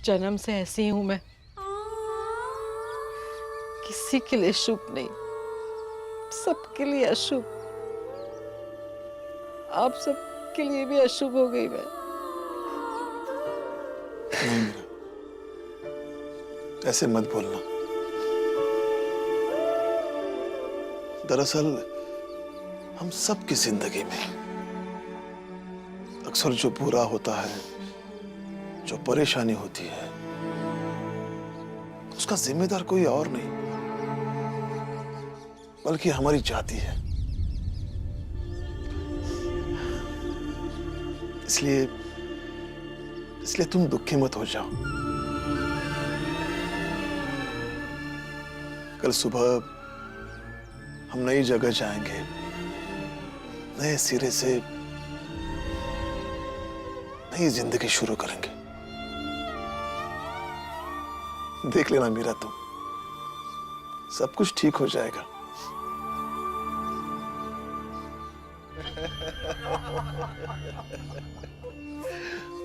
जन्म से ऐसी हूं मैं, किसी के लिए शुभ नहीं, सबके लिए अशुभ। आप सबके लिए भी अशुभ हो गई मैं। नहीं मीरा, ऐसे मत बोलना। दरअसल हम सबकी जिंदगी में अक्सर जो बुरा होता है, जो परेशानी होती है, उसका जिम्मेदार कोई और नहीं बल्कि हमारी जाति है। इसलिए तुम दुखी मत हो जाओ। कल सुबह हम नई जगह जाएंगे, नए सिरे से नई जिंदगी शुरू करेंगे। देख लेना मीरा, तुम सब कुछ ठीक हो जाएगा।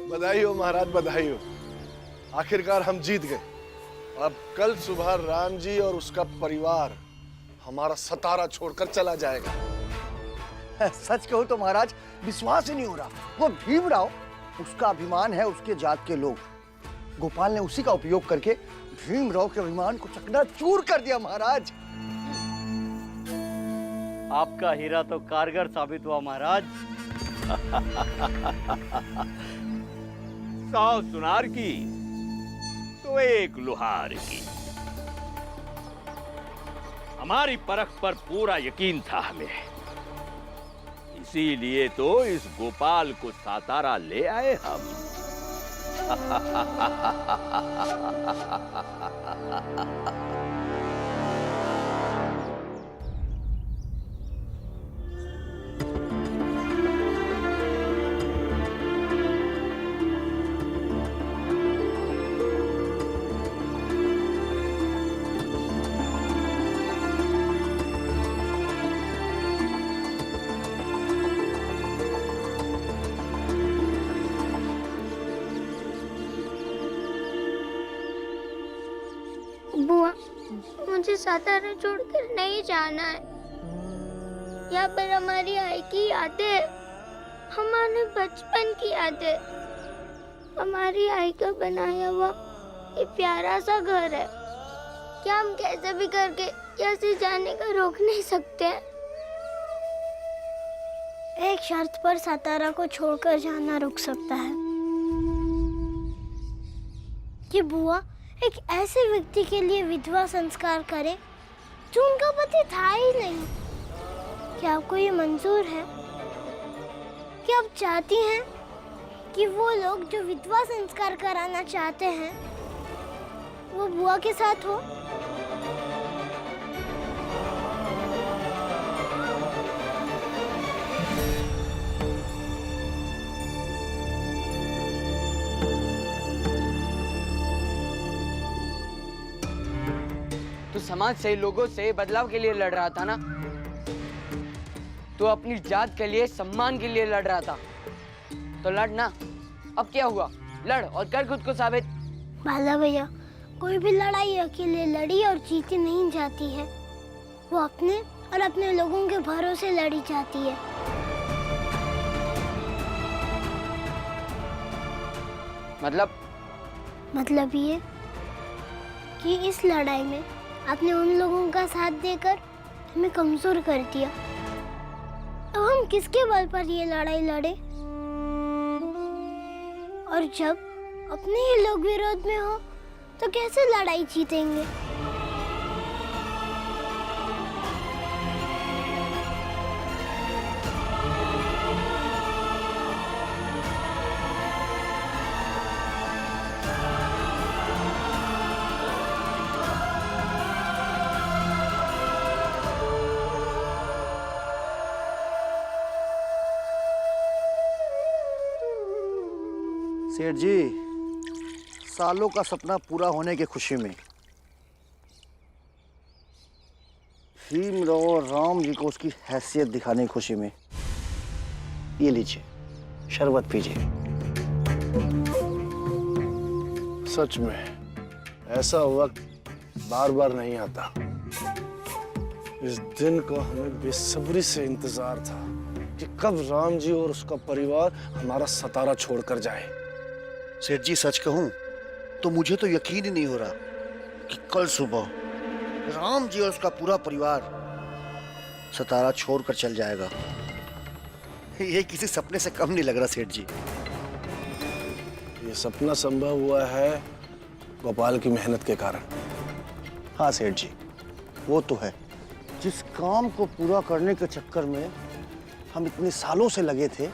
बधाई हो महाराज, बधाई हो। आखिरकार हम जीत गए। अब कल सुबह राम जी और उसका परिवार हमारा सतारा छोड़कर चला जाएगा। सच कहूं तो महाराज विश्वास ही नहीं हो रहा। वो भीमराव, उसका अभिमान है उसके जात के लोग। गोपाल ने उसी का उपयोग करके भीमराव के अभिमान को चकनाचूर कर दिया महाराज। आपका हीरा तो कारगर साबित हुआ महाराज। 100 सुनार की तो 1 लुहार की। हमारी परख पर पूरा यकीन था हमें, इसीलिए तो इस गोपाल को सातारा ले आए हम। बुआ, मुझे सातारा छोड़कर नहीं जाना है। यहाँ पर हमारी आई की यादें, हमारे बचपन की यादें, हमारी आई का बनाया हुआ ये प्यारा सा घर है। क्या हम कैसे भी करके यहाँ से जाने का रोक नहीं सकते? एक शर्त पर सातारा को छोड़कर जाना रुक सकता है कि बुआ एक ऐसे व्यक्ति के लिए विधवा संस्कार करे जो उनका पति था ही नहीं। क्या आपको ये मंजूर है? क्या आप चाहती हैं कि वो लोग जो विधवा संस्कार कराना चाहते हैं वो बुआ के साथ हो? तू समाज से, लोगों से बदलाव के लिए लड़ रहा था ना? तू अपनी जात के लिए, सम्मान के लिए लड़ रहा था, तो लड़ ना। अब क्या हुआ? लड़ और कर खुद को साबित। बाला भैया, कोई भी लड़ाई अकेले लड़ी और जीती नहीं जाती है। वो अपने और अपने लोगों के भरोसे लड़ी जाती है। मतलब ये कि इस लड़ाई में आपने उन लोगों का साथ देकर हमें कमजोर कर दिया। अब हम किसके बल पर ये लड़ाई लड़े? और जब अपने ही लोग विरोध में हो तो कैसे लड़ाई जीतेंगे? सेठ जी, सालों का सपना पूरा होने की खुशी में भीमराव और राम जी को उसकी हैसियत दिखाने की खुशी में ये लीजिए, शरबत पीजिए। सच में ऐसा वक्त बार बार नहीं आता। इस दिन का हमें बेसब्री से इंतजार था कि कब राम जी और उसका परिवार हमारा सतारा छोड़कर जाए। सेठ जी सच कहूं तो मुझे तो यकीन ही नहीं हो रहा कि कल सुबह राम जी और उसका पूरा परिवार सतारा छोड़कर चल जाएगा। ये किसी सपने से कम नहीं लग रहा सेठ जी। ये सपना संभव हुआ है गोपाल की मेहनत के कारण। हाँ सेठ जी, वो तो है। जिस काम को पूरा करने के चक्कर में हम इतने सालों से लगे थे,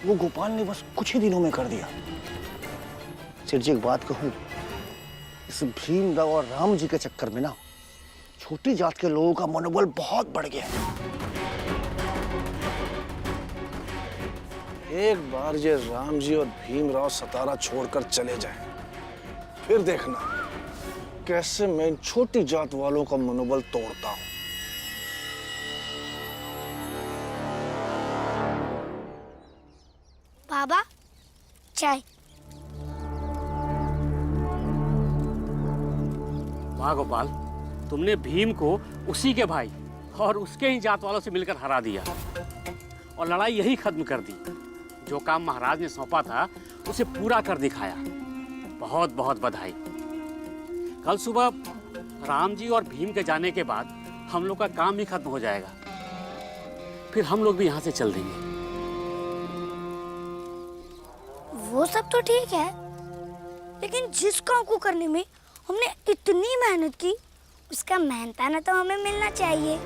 वो गोपाल ने बस कुछ ही दिनों में कर दिया। सेठ जी एक बात कहूं, इस भीमराव और राम जी के चक्कर में ना छोटी जात के लोगों का मनोबल बहुत बढ़ गया है। एक बार ये राम जी और भीमराव सतारा छोड़कर चले जाएं, फिर देखना कैसे मैं इन छोटी जात वालों का मनोबल तोड़ता हूं। बाबा चाय। वाह गोपाल, तुमने भीम को उसी के भाई और उसके ही जात वालों से मिलकर हरा दिया और लड़ाई यही खत्म कर दी। जो काम महाराज ने सौंपा था उसे पूरा कर दिखाया। बहुत बहुत बधाई। कल सुबह राम जी और भीम के जाने के बाद हम लोग का काम भी खत्म हो जाएगा। फिर हम लोग भी यहाँ से चल देंगे। वो सब तो ठीक है, लेकिन जिस काम को करने में हमने इतनी मेहनत की, उसका मेहनताना तो हमें मिलना चाहिए।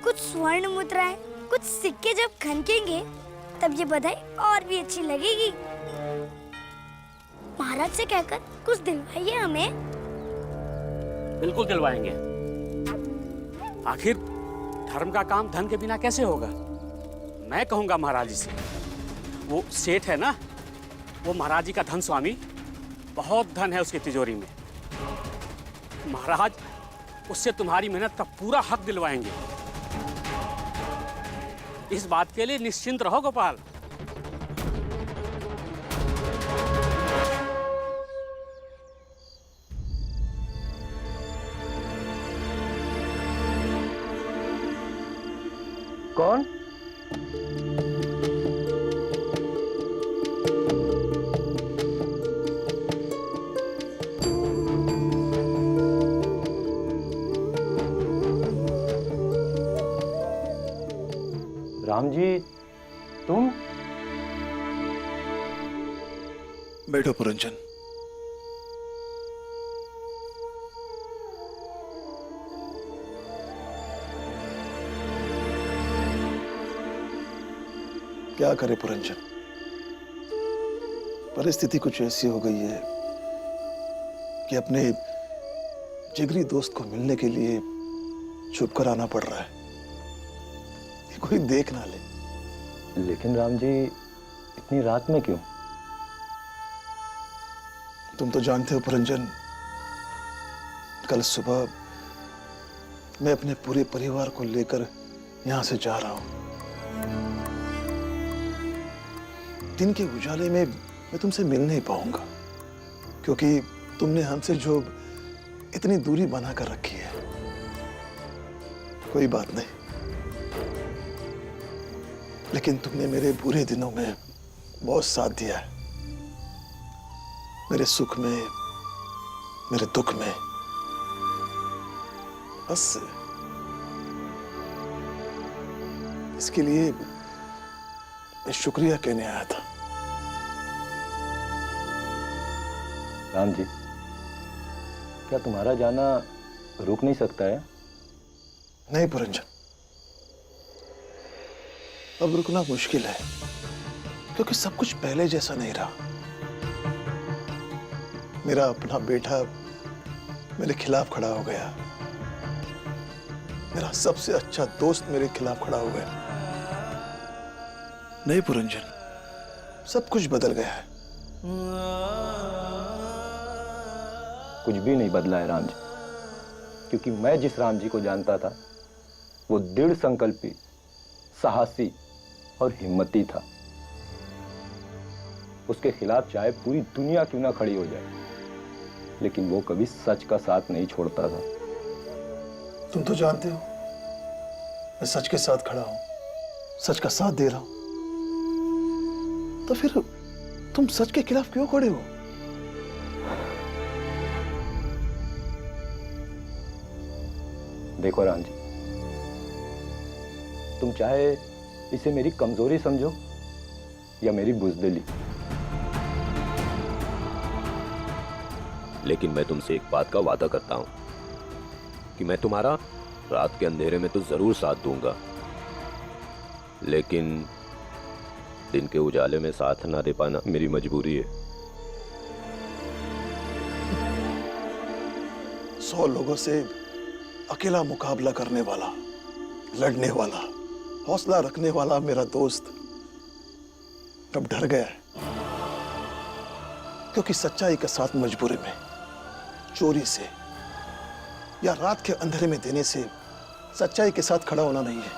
कुछ स्वर्ण मुद्राएं, कुछ सिक्के जब खनकेंगे तब ये बधाई और भी अच्छी लगेगी। महाराज से कहकर कुछ दिलवाइए हमें। बिल्कुल दिलवाएंगे। आखिर धर्म का काम धन के बिना कैसे होगा? मैं कहूंगा महाराज जी से, वो सेठ है ना, वो महाराज जी का धन स्वामी, बहुत धन है उसकी तिजोरी में। महाराज उससे तुम्हारी मेहनत का पूरा हक दिलवाएंगे। इस बात के लिए निश्चिंत रहो गोपाल। कौन? राम जी, तुम? बैठो पुरंजन। क्या करे पुरंजन, परिस्थिति कुछ ऐसी हो गई है कि अपने जिगरी दोस्त को मिलने के लिए छुप कर आना पड़ रहा है, कोई देख ना ले। लेकिन राम जी, इतनी रात में क्यों? तुम तो जानते हो पुरंजन, कल सुबह मैं अपने पूरे परिवार को लेकर यहां से जा रहा हूं। दिन के उजाले में मैं तुमसे मिल नहीं पाऊंगा, क्योंकि तुमने हमसे जो इतनी दूरी बनाकर रखी है। कोई बात नहीं, लेकिन तुमने मेरे बुरे दिनों में बहुत साथ दिया है, मेरे सुख में, मेरे दुख में। बस इसके लिए मैं शुक्रिया कहने आया था। राम जी, क्या तुम्हारा जाना रुक नहीं सकता है? नहीं पुरंजन, अब रुकना मुश्किल है, क्योंकि सब कुछ पहले जैसा नहीं रहा। मेरा अपना बेटा मेरे खिलाफ खड़ा हो गया, मेरा सबसे अच्छा दोस्त मेरे खिलाफ खड़ा हो गया। नहीं पुरंजन, सब कुछ बदल गया है। कुछ भी नहीं बदला है राम जी, क्योंकि मैं जिस राम जी को जानता था वो दृढ़ संकल्पी, साहसी और हिम्मती था। उसके खिलाफ चाहे पूरी दुनिया क्यों ना खड़ी हो जाए, लेकिन वो कभी सच का साथ नहीं छोड़ता था। तुम तो जानते हो मैं सच के साथ खड़ा हूं, सच का साथ दे रहा हूं, तो फिर तुम सच के खिलाफ क्यों खड़े हो? देखो राम जी, तुम चाहे इसे मेरी कमजोरी समझो या मेरी बुज़दिली, लेकिन मैं तुमसे एक बात का वादा करता हूं कि मैं तुम्हारा रात के अंधेरे में तो जरूर साथ दूंगा, लेकिन दिन के उजाले में साथ ना दे पाना मेरी मजबूरी है। 100 लोगों से अकेला मुकाबला करने वाला, लड़ने वाला, हौसला रखने वाला मेरा दोस्त अब डर गया है, क्योंकि सच्चाई के साथ मजबूरी में, चोरी से या रात के अंधेरे में देने से सच्चाई के साथ खड़ा होना नहीं है,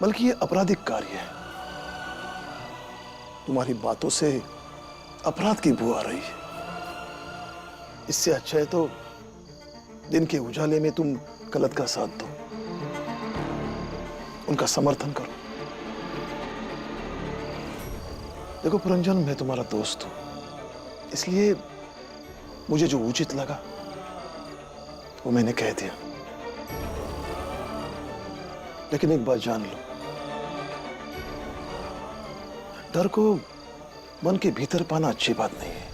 बल्कि ये आपराधिक कार्य है। तुम्हारी बातों से अपराध की बू आ रही है। इससे अच्छा है तो दिन के उजाले में तुम गलत का साथ दो, उनका समर्थन करो। देखो पुरंजन, मैं तुम्हारा दोस्त हूं, इसलिए मुझे जो उचित लगा वो मैंने कह दिया। लेकिन एक बात जान लो, डर को मन के भीतर पाना अच्छी बात नहीं है,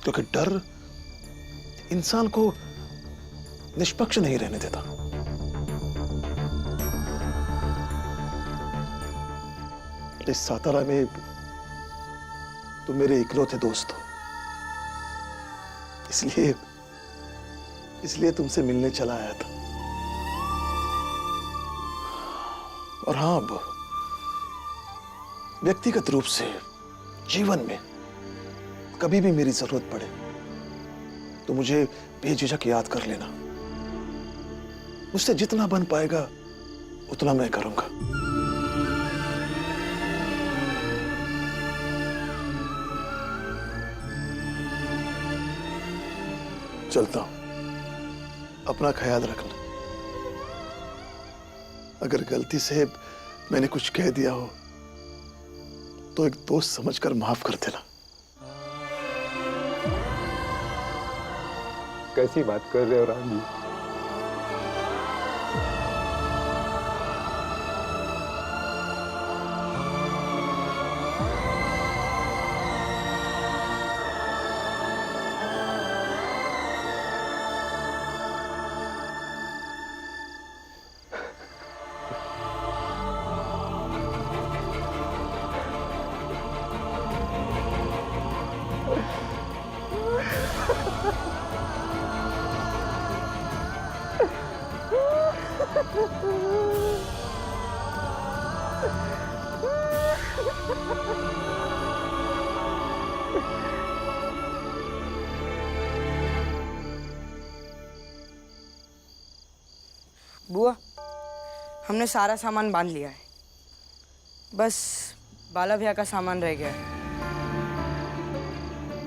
क्योंकि डर इंसान को निष्पक्ष नहीं रहने देता। इस सातारा में तुम मेरे इकलौते दोस्त हो, इसलिए तुमसे मिलने चला आया था। और हाँ, अब व्यक्तिगत रूप से जीवन में कभी भी मेरी जरूरत पड़े तो मुझे बेझिझक याद कर लेना। मुझसे जितना बन पाएगा उतना मैं करूंगा। चलता हूं, अपना ख्याल रखना। अगर गलती से मैंने कुछ कह दिया हो तो एक दोस्त समझकर माफ कर देना। कैसी बात कर रहे हो राम जी? बुआ, हमने सारा सामान बांध लिया है, बस बाला भैया का सामान रह गया है।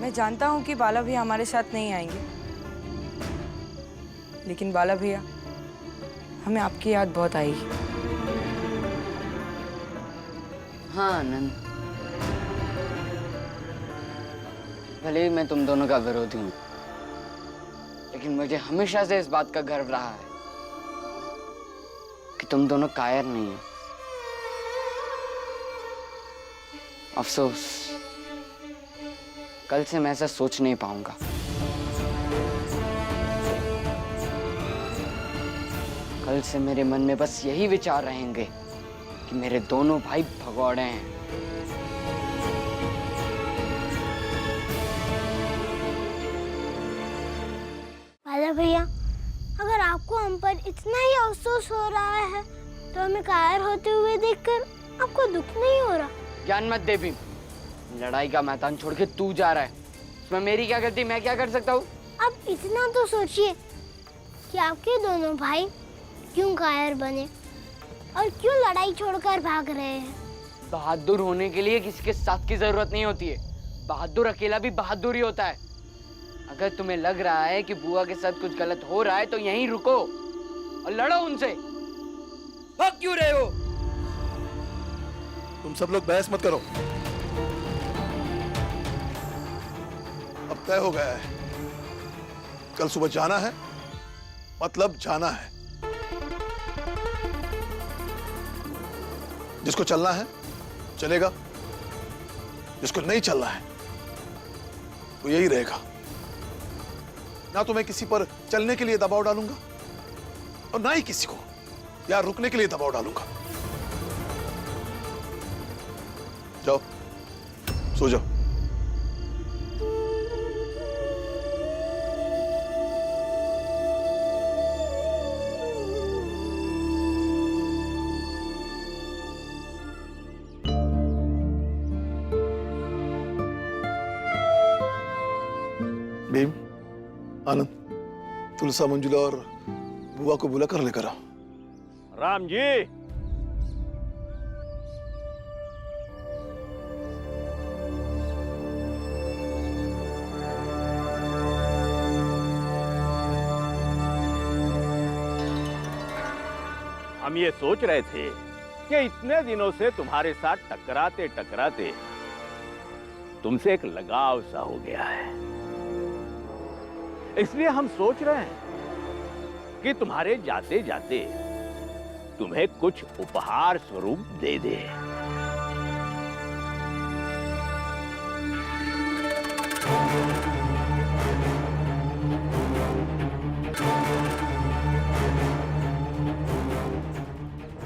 मैं जानता हूँ कि बाला भैया हमारे साथ नहीं आएंगे, लेकिन बाला भैया, हमें आपकी याद बहुत आएगी। हाँ आनंद, भले ही मैं तुम दोनों का विरोधी हूँ, लेकिन मुझे हमेशा से इस बात का गर्व रहा है कि तुम दोनों कायर नहीं हो। अफसोस, कल से मैं ऐसा सोच नहीं पाऊंगा। कल से मेरे मन में बस यही विचार रहेंगे कि मेरे दोनों भाई भगौड़े हैं। बाला भैया, अगर आपको हम पर इतना ही अफसोस हो रहा है तो हमें कायर होते हुए देखकर आपको दुख नहीं हो रहा? ज्ञान मत दे भीम, लड़ाई का मैदान छोड़ के तू जा रहा है, इसमें मेरी क्या गलती? मैं क्या कर सकता हूँ? अब इतना तो सोचिए कि आपके दोनों भाई क्यों कायर बने और क्यों लड़ाई छोड़कर भाग रहे हैं। बहादुर होने के लिए किसी के साथ की जरूरत नहीं होती है। बहादुर अकेला भी बहादुर ही होता है। अगर तुम्हें लग रहा है कि बुआ के साथ कुछ गलत हो रहा है तो यहीं रुको और लड़ो उनसे। भाग क्यों रहे हो? तुम सब लोग बहस मत करो। अब तय हो गया है, कल सुबह जाना है, मतलब जाना है। जिसको चलना है चलेगा, जिसको नहीं चलना है वो यही रहेगा। ना तो मैं किसी पर चलने के लिए दबाव डालूंगा और ना ही किसी को या रुकने के लिए दबाव डालूंगा। जाओ, सो जाओ। भीम, आनंद, तुलसा, मंजुला और बुआ को बुला कर लेकर आओ। राम जी, हम ये सोच रहे थे कि इतने दिनों से तुम्हारे साथ टकराते टकराते तुमसे एक लगाव सा हो गया है, इसलिए हम सोच रहे हैं कि तुम्हारे जाते जाते तुम्हें कुछ उपहार स्वरूप दे दे।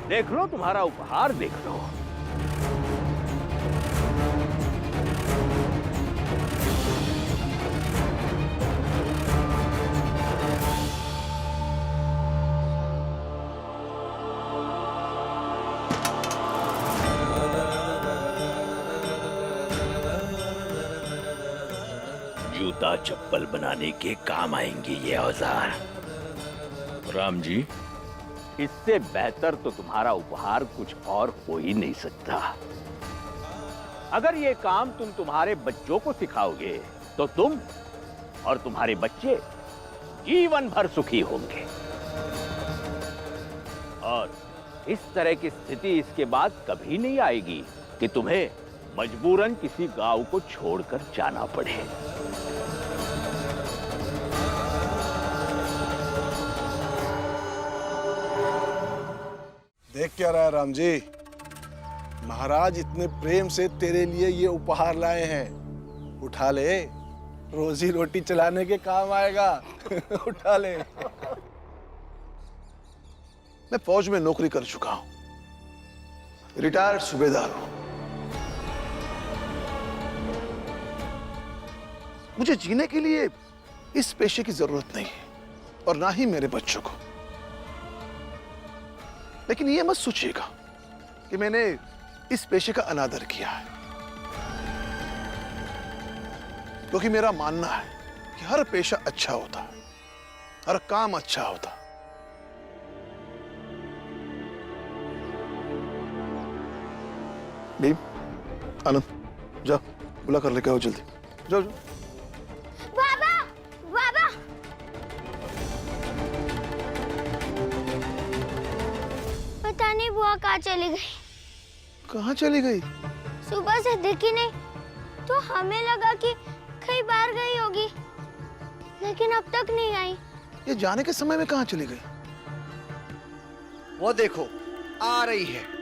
देख लो, तुम्हारा उपहार देख लो। जूता चप्पल बनाने के काम आएंगे ये औजार। राम जी, इससे बेहतर तो तुम्हारा उपहार कुछ और हो ही नहीं सकता। अगर ये काम तुम तुम्हारे बच्चों को सिखाओगे तो तुम और तुम्हारे बच्चे जीवन भर सुखी होंगे। और इस तरह की स्थिति इसके बाद कभी नहीं आएगी कि तुम्हें मजबूरन किसी गांव को छोड़कर जाना पड़े। देख क्या रहा है राम जी, महाराज इतने प्रेम से तेरे लिए ये उपहार लाए हैं, उठा ले, रोजी रोटी चलाने के काम आएगा। उठा ले। मैं फौज में नौकरी कर चुका हूं, रिटायर्ड सूबेदार हूं। मुझे जीने के लिए इस पेशे की जरूरत नहीं है और ना ही मेरे बच्चों को। लेकिन ये मत सोचिएगा कि मैंने इस पेशे का अनादर किया है, क्योंकि मेरा मानना है कि हर पेशा अच्छा होता है, हर काम अच्छा होता है। भीम, आनंद, जाओ बुला कर लेके आओ जल्दी। जाओ जाओ। बाबा, बाबा, पता नहीं बुआ कहाँ चली गई। कहाँ चली गई? सुबह से दिखी नहीं, तो हमें लगा कि कहीं बाहर गई होगी, लेकिन अब तक नहीं आई। ये जाने के समय में कहाँ चली गई? वो देखो, आ रही है।